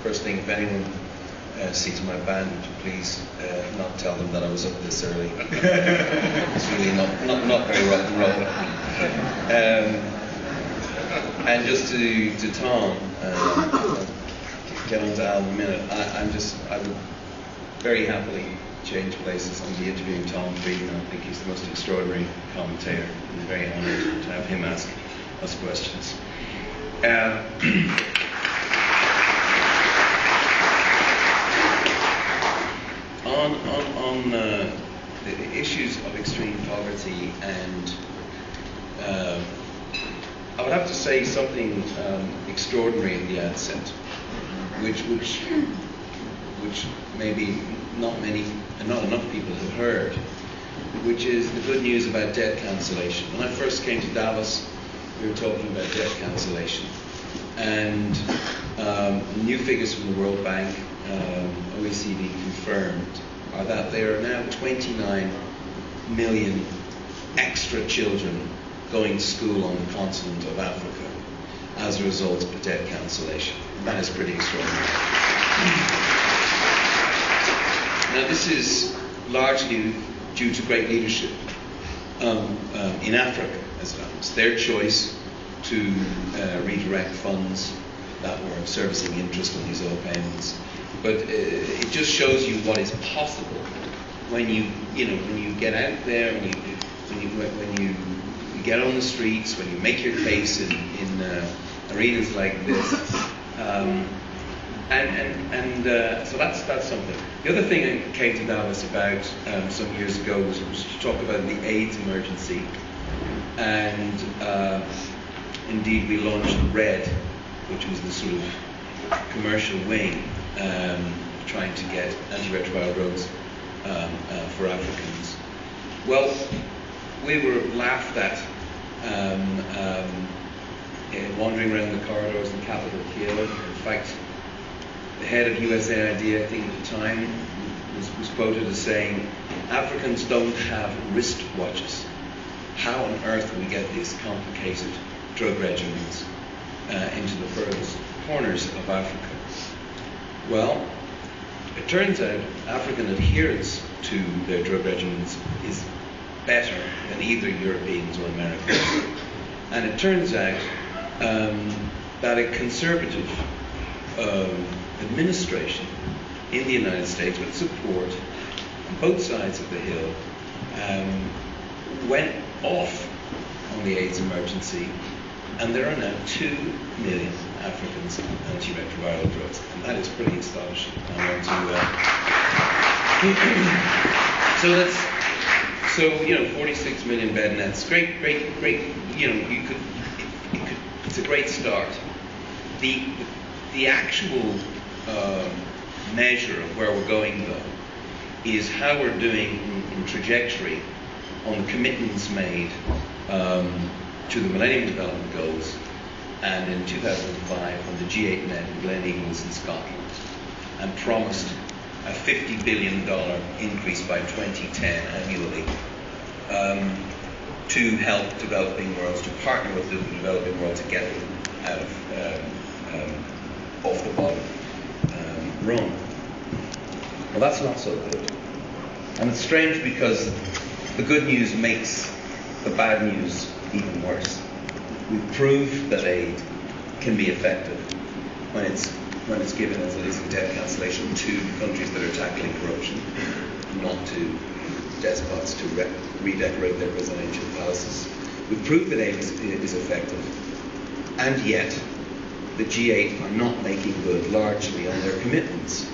first thing, if anyone sees my band, please not tell them that I was up this early. It's really not very rock and roll. And just to Tom, get on to Al in a minute. I would very happily change places and be interviewing Tom Friedman. I think he's the most extraordinary commentator. I'm very honoured to have him ask us questions. On the issues of extreme poverty, and I would have to say something extraordinary in the outset, which maybe not enough people have heard, which is the good news about debt cancellation. When I first came to Davos, we were talking about debt cancellation, and new figures from the World Bank, OECD confirmed, are that there are now 29 million extra children going to school on the continent of Africa as a result of debt cancellation. And that is pretty extraordinary. Now, this is largely due to great leadership in Africa as well. It's their choice to redirect funds that were servicing interest on these oil payments. But it just shows you what is possible when you get out there, when you get on the streets, when you make your case in arenas like this. So that's something. The other thing I came to Davos about some years ago was to talk about the AIDS emergency, and indeed we launched RED, which was the sort of commercial wing trying to get antiretroviral drugs for Africans. Well, we were laughed at wandering around the corridors in Capitol Hill. In fact, the head of USAID, I think at the time, was quoted as saying, "Africans don't have wristwatches. How on earth do we get these complicated drug regimens into the furthest corners of Africa?" Well, it turns out African adherence to their drug regimens is better than either Europeans or Americans. And it turns out that a conservative administration in the United States, with support on both sides of the hill, went off on the AIDS emergency, and there are now 2 million Africans on antiretroviral drugs, and that is pretty astonishing. I want to, so 46 million bed nets, great. It's a great start. The actual measure of where we're going, though, is how we're doing in trajectory on the commitments made to the Millennium Development Goals, and in 2005 when the G8 met in Gleneagles in Scotland and promised a $50 billion increase by 2010 annually to help developing worlds, to partner with the developing world to get them out of off the bottom rung. Well, that's not so good. And it's strange because the good news makes the bad news even worse. We've proved that aid can be effective when it's given as it is in debt cancellation to countries that are tackling corruption, not to despots to redecorate their presidential palaces. We've proved that aid is effective, and yet the G8 are not making good largely on their commitments.